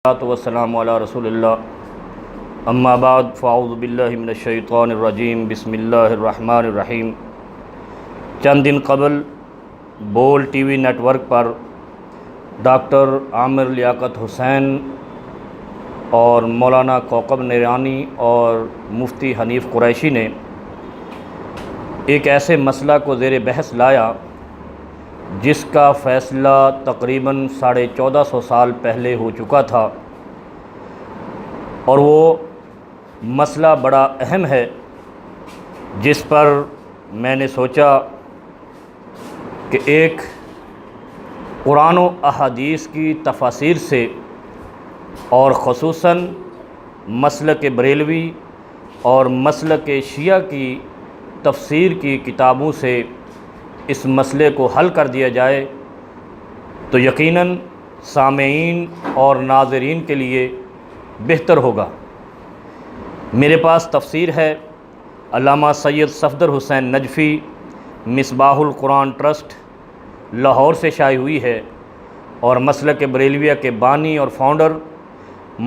والسلام علی رسول اللہ اما بعد فاعوذ باللہ من الشیطان الرجیم بسم اللہ الرحمن الرحیم۔ چند دن قبل Bol T V network پر ڈاکٹر عامر لیاقت حسین اور مولانا کوکب نریانی اور مفتی حنیف قریشی نے ایک ایسے مسئلہ کو زیر بحث لایا جس کا فیصلہ تقریباً 1450 سال پہلے ہو چکا تھا، اور وہ مسئلہ بڑا اہم ہے جس پر میں نے سوچا کہ ایک قرآن و احادیث کی تفاسیر سے اور خصوصاً مسلک بریلوی اور مسلک شیعہ کی تفسیر کی کتابوں سے اس مسئلے کو حل کر دیا جائے تو یقیناً سامعین اور ناظرین کے لیے بہتر ہوگا۔ میرے پاس تفسیر ہے، علامہ سید صفدر حسین نجفی مصباح القرآن ٹرسٹ لاہور سے شائع ہوئی ہے، اور مسلک بریلویہ کے بانی اور فاؤنڈر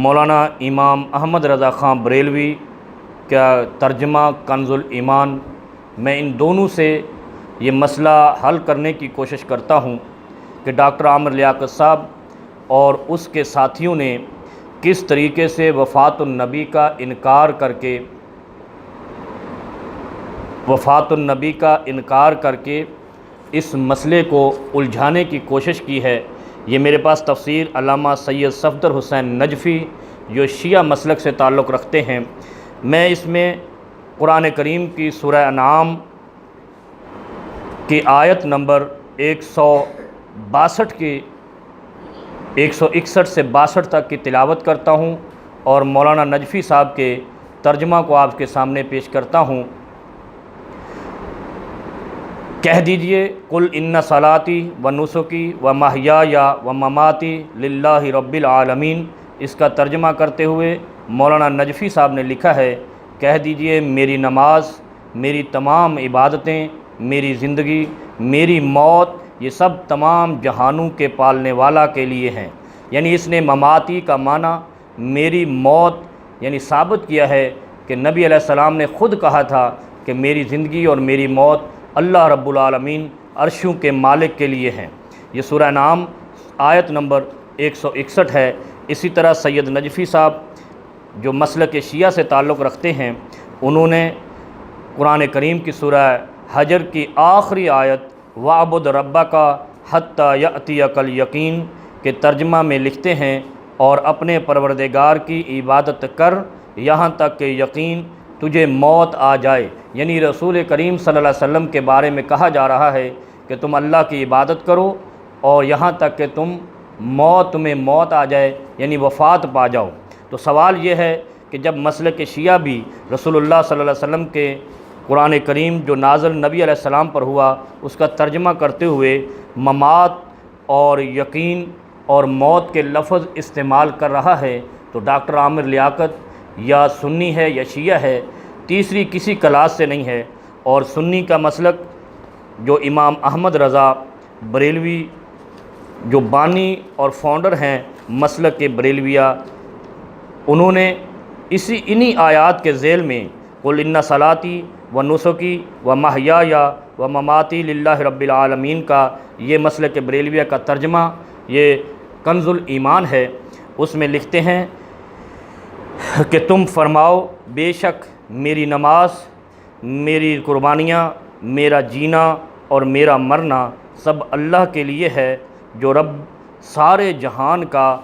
مولانا امام احمد رضا خان بریلوی کا ترجمہ کنز الایمان۔ میں ان دونوں سے یہ مسئلہ حل کرنے کی کوشش کرتا ہوں کہ ڈاکٹر عامر لیاقت صاحب اور اس کے ساتھیوں نے کس طریقے سے وفات النبی کا انکار کر کے اس مسئلے کو الجھانے کی کوشش کی ہے۔ یہ میرے پاس تفسیر علامہ سید صفدر حسین نجفی جو شیعہ مسلک سے تعلق رکھتے ہیں، میں اس میں قرآن کریم کی سورہ انعام کی آیت نمبر 162 کی 161 سے 62 تک کی تلاوت کرتا ہوں، اور مولانا نجفی صاحب کے ترجمہ کو آپ کے سامنے پیش کرتا ہوں۔ کہہ دیجئے قل ان صلاتی و نسکی و محیای و مماتی للہ رب العالمین۔ اس کا ترجمہ کرتے ہوئے مولانا نجفی صاحب نے لکھا ہے، کہہ دیجئے میری نماز، میری تمام عبادتیں، میری زندگی، میری موت، یہ سب تمام جہانوں کے پالنے والا کے لیے ہیں۔ یعنی اس نے مماتی کا معنی میری موت یعنی ثابت کیا ہے کہ نبی علیہ السلام نے خود کہا تھا کہ میری زندگی اور میری موت اللہ رب العالمین عرشوں کے مالک کے لیے ہیں۔ یہ سورہ انعام آیت نمبر 161 ہے۔ اسی طرح سید نجفی صاحب جو مسلک شیعہ سے تعلق رکھتے ہیں، انہوں نے قرآن کریم کی سورہ حجر کی آخری آیت وَاعْبُدْ رَبَّكَ حَتَّى يَأْتِيَكَ الْيَقِينُ کے ترجمہ میں لکھتے ہیں، اور اپنے پروردگار کی عبادت کر یہاں تک کہ یقین تجھے موت آ جائے۔ یعنی رسول کریم صلی اللہ علیہ وسلم کے بارے میں کہا جا رہا ہے کہ تم اللہ کی عبادت کرو اور یہاں تک کہ تمہیں موت آ جائے، یعنی وفات پا جاؤ۔ تو سوال یہ ہے کہ جب مسلک شیعہ بھی رسول اللہ صلی اللہ علیہ وسلم کے قرآن کریم جو نازل نبی علیہ السلام پر ہوا اس کا ترجمہ کرتے ہوئے ممات اور یقین اور موت کے لفظ استعمال کر رہا ہے، تو ڈاکٹر عامر لیاقت یا سنی ہے یا شیعہ ہے، تیسری کسی کلاس سے نہیں ہے۔ اور سنی کا مسلک جو امام احمد رضا بریلوی جو بانی اور فاؤنڈر ہیں مسلک بریلویہ، انہوں نے انہی آیات کے ذیل میں قل ان صلاتی و نسکی و محیای و مماتی للہ رب العالمین کا یہ مسلک بریلویہ کا ترجمہ، یہ کنز الایمان ہے۔ اس میں لکھتے ہیں کہ تم فرماؤ بے شک میری نماز، میری قربانیاں، میرا جینا اور میرا مرنا سب اللہ کے لیے ہے، جو رب سارے جہان کا،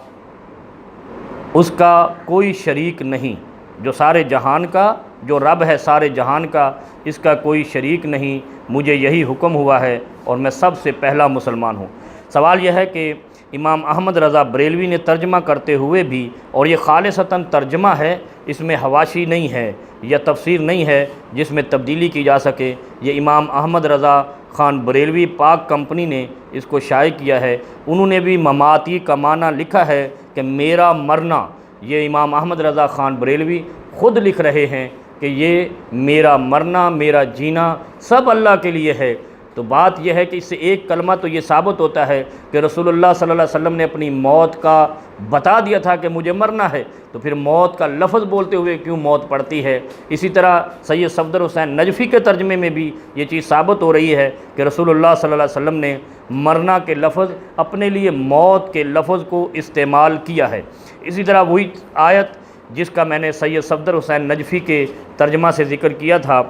اس کا کوئی شریک نہیں، جو سارے جہان کا، جو رب ہے سارے جہان کا، اس کا کوئی شریک نہیں، مجھے یہی حکم ہوا ہے اور میں سب سے پہلا مسلمان ہوں۔ سوال یہ ہے کہ امام احمد رضا بریلوی نے ترجمہ کرتے ہوئے بھی، اور یہ خالصتاً ترجمہ ہے، اس میں حواشی نہیں ہے یا تفسیر نہیں ہے جس میں تبدیلی کی جا سکے، یہ امام احمد رضا خان بریلوی پاک کمپنی نے اس کو شائع کیا ہے۔ انہوں نے بھی مماتی کا معنی لکھا ہے کہ میرا مرنا، یہ امام احمد رضا خان بریلوی خود لکھ رہے ہیں کہ یہ میرا مرنا، میرا جینا سب اللہ کے لیے ہے، تو بات یہ ہے کہ اس سے ایک کلمہ تو یہ ثابت ہوتا ہے کہ رسول اللہ صلی اللہ علیہ وسلم نے اپنی موت کا بتا دیا تھا کہ مجھے مرنا ہے، تو پھر موت کا لفظ بولتے ہوئے کیوں موت پڑتی ہے؟ اسی طرح سید صفدر حسین نجفی کے ترجمے میں بھی یہ چیز ثابت ہو رہی ہے کہ رسول اللہ صلی اللہ علیہ وسلم نے مرنا کے لفظ اپنے لیے موت کے لفظ کو استعمال کیا ہے۔ اسی طرح وہی آیت جس کا میں نے سید صفدر حسین نجفی کے ترجمہ سے ذکر کیا تھا،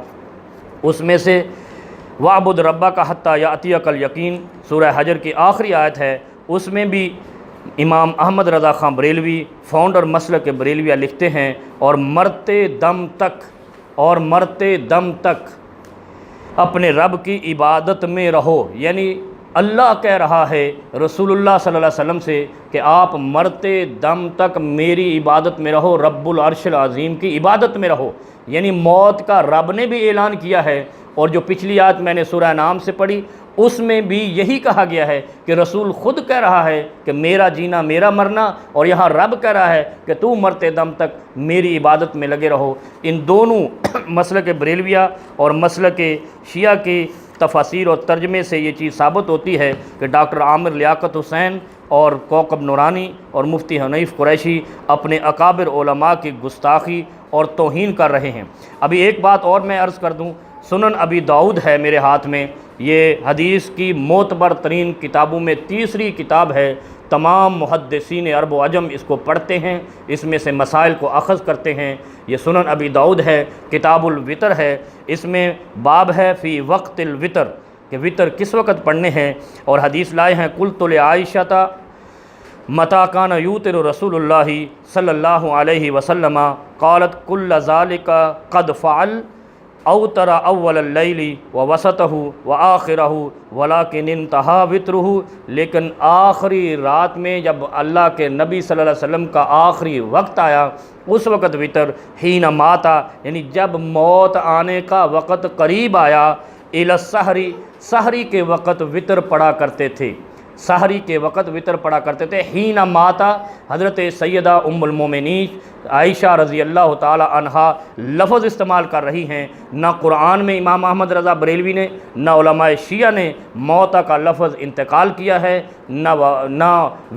اس میں سے وَعْبُدْ رَبَّكَ حَتَّى يَأْتِيَكَ الْيَقِينُ سورہ حجر کی آخری آیت ہے، اس میں بھی امام احمد رضا خان بریلوی فاؤنڈر مسلک بریلویہ لکھتے ہیں اور مرتے دم تک اپنے رب کی عبادت میں رہو، یعنی اللہ کہہ رہا ہے رسول اللہ صلی اللہ علیہ وسلم سے کہ آپ مرتے دم تک میری عبادت میں رہو، رب العرش العظیم کی عبادت میں رہو، یعنی موت کا رب نے بھی اعلان کیا ہے۔ اور جو پچھلی آیت میں نے سورہ انعام سے پڑھی اس میں بھی یہی کہا گیا ہے کہ رسول خود کہہ رہا ہے کہ میرا جینا میرا مرنا، اور یہاں رب کہہ رہا ہے کہ تو مرتے دم تک میری عبادت میں لگے رہو۔ ان دونوں مسلک بریلویہ اور مسلک شیعہ کی تفاسیر اور ترجمے سے یہ چیز ثابت ہوتی ہے کہ ڈاکٹر عامر لیاقت حسین اور کوکب نورانی اور مفتی حنیف قریشی اپنے اکابر علماء کی گستاخی اور توہین کر رہے ہیں۔ ابھی ایک بات اور میں عرض کر دوں، سنن ابی داؤد ہے میرے ہاتھ میں، یہ حدیث کی معتبر ترین کتابوں میں تیسری کتاب ہے، تمام محدثین عرب و عجم اس کو پڑھتے ہیں، اس میں سے مسائل کو اخذ کرتے ہیں۔ یہ سنن ابی داؤد ہے، کتاب الوتر ہے، اس میں باب ہے فی وقت الوتر کہ وتر کس وقت پڑھنے ہیں، اور حدیث لائے ہیں قلت لعائشہ متی کان یوتر رسول اللہ صلی اللہ علیہ وسلم قالت کل ذالک قد فعل اوتر اول اللیل ووسطہ وآخرہ ولکن انتہا وترہ، لیکن آخری رات میں جب اللہ کے نبی صلی اللہ علیہ وسلم کا آخری وقت آیا اس وقت وتر حین ماتا، یعنی جب موت آنے کا وقت قریب آیا، الی السحری، سحری کے وقت وتر پڑھا کرتے تھے، سحری کے وقت وتر پڑھا کرتے تھے۔ حین ماتا، حضرت سیدہ ام المومنین عائشہ رضی اللہ تعالی عنہا لفظ استعمال کر رہی ہیں، نہ قرآن میں امام احمد رضا بریلوی نے نہ علماء شیعہ نے موتا کا لفظ انتقال کیا ہے، نہ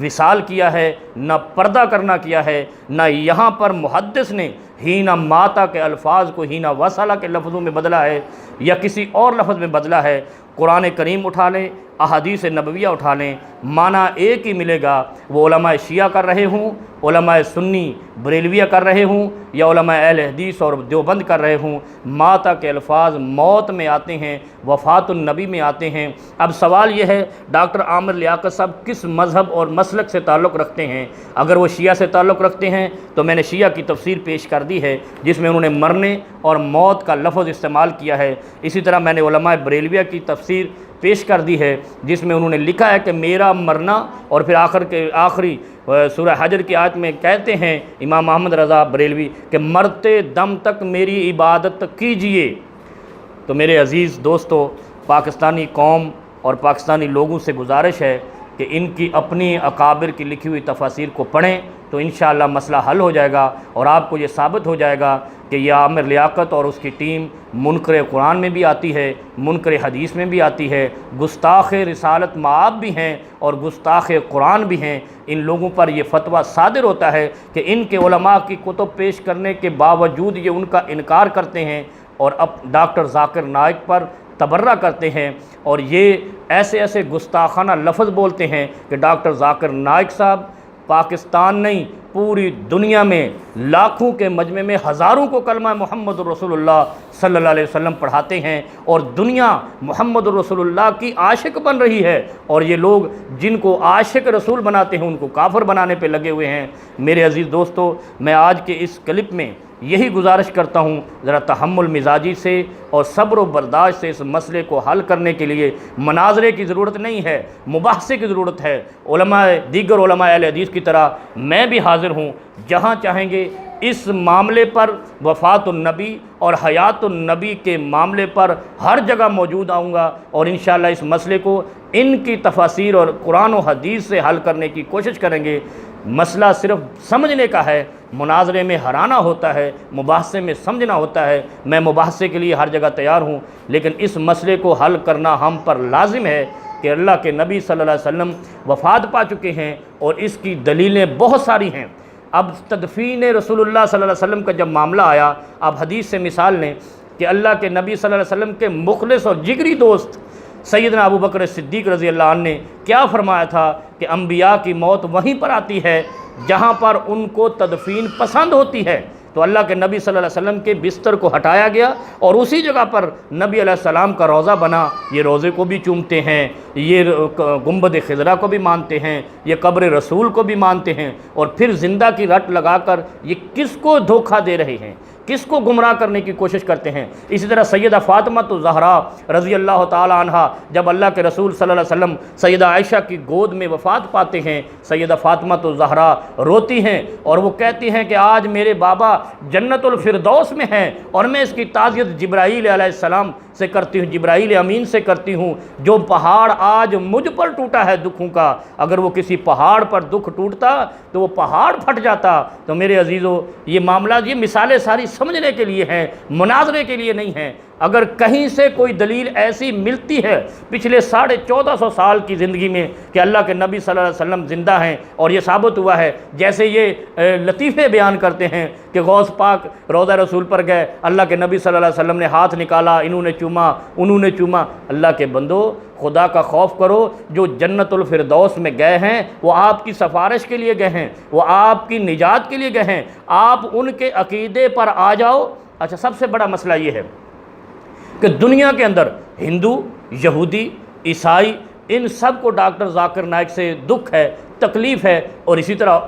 وصال کیا ہے، نہ پردہ کرنا کیا ہے، نہ یہاں پر محدث نے ہین ماتا کے الفاظ کو ہین وصلہ کے لفظوں میں بدلا ہے یا کسی اور لفظ میں بدلا ہے۔ قرآن کریم اٹھا لیں، احادیث نبویہ اٹھا لیں، معنی ایک ہی ملے گا، وہ علماء شیعہ کر رہے ہوں، علماء سنی بریلویہ کر رہے ہوں، یا علماء اہل حدیث اور دیوبند کر رہے ہوں، ماتا کے الفاظ موت میں آتے ہیں، وفات النبی میں آتے ہیں۔ اب سوال یہ ہے ڈاکٹر عامر لیاقت صاحب کس مذہب اور مسلک سے تعلق رکھتے ہیں؟ اگر وہ شیعہ سے تعلق رکھتے ہیں تو میں نے شیعہ کی تفسیر پیش کر دی ہے جس میں انہوں نے مرنے اور موت کا لفظ استعمال کیا ہے۔ اسی طرح میں نے علماء بریلویہ کی تفسیر پیش کر دی ہے جس میں انہوں نے لکھا ہے کہ میرا مرنا، اور پھر آخری سورہ حجر کی آیت میں کہتے ہیں امام احمد رضا بریلوی کہ مرتے دم تک میری عبادت کیجئے۔ تو میرے عزیز دوستو، پاکستانی قوم اور پاکستانی لوگوں سے گزارش ہے کہ ان کی اپنی اکابر کی لکھی ہوئی تفاسیر کو پڑھیں تو انشاءاللہ مسئلہ حل ہو جائے گا، اور آپ کو یہ ثابت ہو جائے گا کہ یہ عامر لیاقت اور اس کی ٹیم منکر قرآن میں بھی آتی ہے، منکر حدیث میں بھی آتی ہے، گستاخ رسالت مآب بھی ہیں اور گستاخ قرآن بھی ہیں۔ ان لوگوں پر یہ فتویٰ صادر ہوتا ہے کہ ان کے علماء کی کتب پیش کرنے کے باوجود یہ ان کا انکار کرتے ہیں اور اب ڈاکٹر ذاکر نائک پر تبرہ کرتے ہیں، اور یہ ایسے گستاخانہ لفظ بولتے ہیں کہ ڈاکٹر ذاکر نائک صاحب پاکستان نہیں پوری دنیا میں لاکھوں کے مجمع میں ہزاروں کو کلمہ محمد الرسول اللہ صلی اللہ علیہ وسلم پڑھاتے ہیں، اور دنیا محمد الرسول اللہ کی عاشق بن رہی ہے، اور یہ لوگ جن کو عاشق رسول بناتے ہیں ان کو کافر بنانے پہ لگے ہوئے ہیں۔ میرے عزیز دوستو، میں آج کے اس کلپ میں یہی گزارش کرتا ہوں، ذرا تحمل مزاجی سے اور صبر و برداشت سے اس مسئلے کو حل کرنے کے لیے مناظرے کی ضرورت نہیں ہے، مباحثے کی ضرورت ہے۔ دیگر علماء اہل حدیث کی طرح میں بھی حاضر ہوں، جہاں چاہیں گے اس معاملے پر وفات النبی اور حیات النبی کے معاملے پر ہر جگہ موجود آؤں گا، اور انشاءاللہ اس مسئلے کو ان کی تفاسیر اور قرآن و حدیث سے حل کرنے کی کوشش کریں گے۔ مسئلہ صرف سمجھنے کا ہے، مناظرے میں ہرانا ہوتا ہے، مباحثے میں سمجھنا ہوتا ہے۔ میں مباحثے کے لیے ہر جگہ تیار ہوں، لیکن اس مسئلے کو حل کرنا ہم پر لازم ہے کہ اللہ کے نبی صلی اللہ علیہ وسلم وفات پا چکے ہیں، اور اس کی دلیلیں بہت ساری ہیں۔ اب تدفین رسول اللہ صلی اللہ علیہ وسلم کا جب معاملہ آیا، آپ حدیث سے مثال لیں کہ اللہ کے نبی صلی اللہ علیہ وسلم کے مخلص اور جگری دوست سیدنا ابو بکر صدیق رضی اللہ عنہ نے کیا فرمایا تھا کہ انبیاء کی موت وہیں پر آتی ہے جہاں پر ان کو تدفین پسند ہوتی ہے۔ تو اللہ کے نبی صلی اللہ علیہ وسلم کے بستر کو ہٹایا گیا، اور اسی جگہ پر نبی علیہ السلام کا روضہ بنا۔ یہ روضے کو بھی چومتے ہیں، یہ گنبد خضرا کو بھی مانتے ہیں، یہ قبر رسول کو بھی مانتے ہیں، اور پھر زندہ کی رٹ لگا کر یہ کس کو دھوکہ دے رہے ہیں، کس کو گمراہ کرنے کی کوشش کرتے ہیں۔ اسی طرح سیدہ فاطمہ الزہرا رضی اللہ تعالی عنہا جب اللہ کے رسول صلی اللہ علیہ وسلم سیدہ عائشہ کی گود میں وفات پاتے ہیں، سیدہ فاطمہ الزہرا روتی ہیں اور وہ کہتی ہیں کہ آج میرے بابا جنت الفردوس میں ہیں، اور میں اس کی تعزیت جبرائیل علیہ السلام سے کرتی ہوں، جبرائیل امین سے کرتی ہوں۔ جو پہاڑ آج مجھ پر ٹوٹا ہے دکھوں کا، اگر وہ کسی پہاڑ پر دکھ ٹوٹتا تو وہ پہاڑ پھٹ جاتا۔ تو میرے عزیزو، یہ معاملات، یہ مثالیں ساری سمجھنے کے لیے ہیں، مناظرے کے لیے نہیں ہیں۔ اگر کہیں سے کوئی دلیل ایسی ملتی ہے پچھلے 1450 سال کی زندگی میں کہ اللہ کے نبی صلی اللہ علیہ وسلم زندہ ہیں، اور یہ ثابت ہوا ہے، جیسے یہ لطیفے بیان کرتے ہیں کہ غوث پاک روضہ رسول پر گئے، اللہ کے نبی صلی اللہ علیہ وسلم نے ہاتھ نکالا، انہوں نے چوما، انہوں نے چوما۔ اللہ کے بندو، خدا کا خوف کرو، جو جنت الفردوس میں گئے ہیں وہ آپ کی سفارش کے لیے گئے ہیں، وہ آپ کی نجات کے لیے گئے ہیں۔ آپ ان کے عقیدے پر آ جاؤ۔ اچھا، سب سے بڑا مسئلہ یہ ہے کہ دنیا کے اندر ہندو، یہودی، عیسائی، ان سب کو ڈاکٹر ذاکر نائک سے دکھ ہے، تکلیف ہے، اور اسی طرح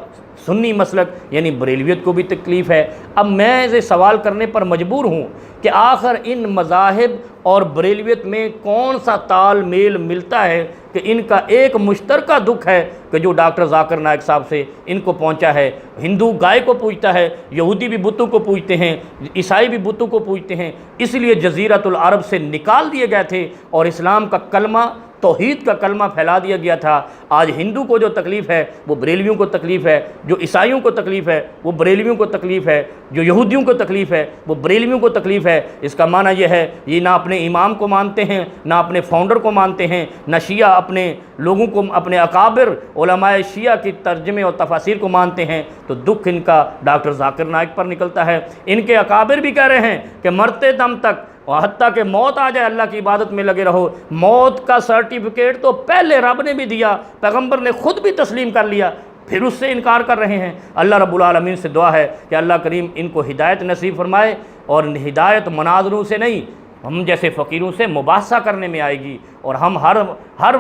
سنی مسلک یعنی بریلویت کو بھی تکلیف ہے۔ اب میں یہ سوال کرنے پر مجبور ہوں کہ آخر ان مذاہب اور بریلویت میں کون سا تال میل ملتا ہے کہ ان کا ایک مشترکہ دکھ ہے کہ جو ڈاکٹر ذاکر نائک صاحب سے ان کو پہنچا ہے۔ ہندو گائے کو پوجتا ہے، یہودی بھی بتوں کو پوجتے ہیں، عیسائی بھی بتوں کو پوجتے ہیں، اس لیے جزیرۃ العرب سے نکال دیے گئے تھے اور اسلام کا کلمہ، توحید کا کلمہ پھیلا دیا گیا تھا۔ آج ہندو کو جو تکلیف ہے وہ بریلویوں کو تکلیف ہے، جو عیسائیوں کو تکلیف ہے وہ بریلویوں کو تکلیف ہے، جو یہودیوں کو تکلیف ہے وہ بریلویوں کو تکلیف ہے۔ اس کا معنی یہ ہے، یہ نہ اپنے امام کو مانتے ہیں، نہ اپنے فاؤنڈر کو مانتے ہیں، نہ شیعہ اپنے لوگوں کو، اپنے اکابر علماء شیعہ کی ترجمے اور تفاسیر کو مانتے ہیں۔ تو دکھ ان کا ڈاکٹر ذاکر نائک پر نکلتا ہے۔ ان کے اکابر بھی کہہ رہے ہیں کہ مرتے دم تک، اور حتیٰ کہ موت آ جائے، اللہ کی عبادت میں لگے رہو۔ موت کا سرٹیفکیٹ تو پہلے رب نے بھی دیا، پیغمبر نے خود بھی تسلیم کر لیا، پھر اس سے انکار کر رہے ہیں۔ اللہ رب العالمین سے دعا ہے کہ اللہ کریم ان کو ہدایت نصیب فرمائے، اور ہدایت مناظروں سے نہیں، ہم جیسے فقیروں سے مباحثہ کرنے میں آئے گی، اور ہم ہر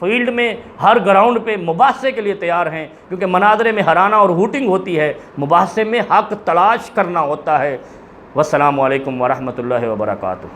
فیلڈ میں، ہر گراؤنڈ پہ مباحثے کے لیے تیار ہیں، کیونکہ مناظرے میں ہرانا اور ہوٹنگ ہوتی ہے، مباحثے میں حق تلاش کرنا ہوتا ہے۔ والسلام علیکم ورحمۃ اللہ وبرکاتہ۔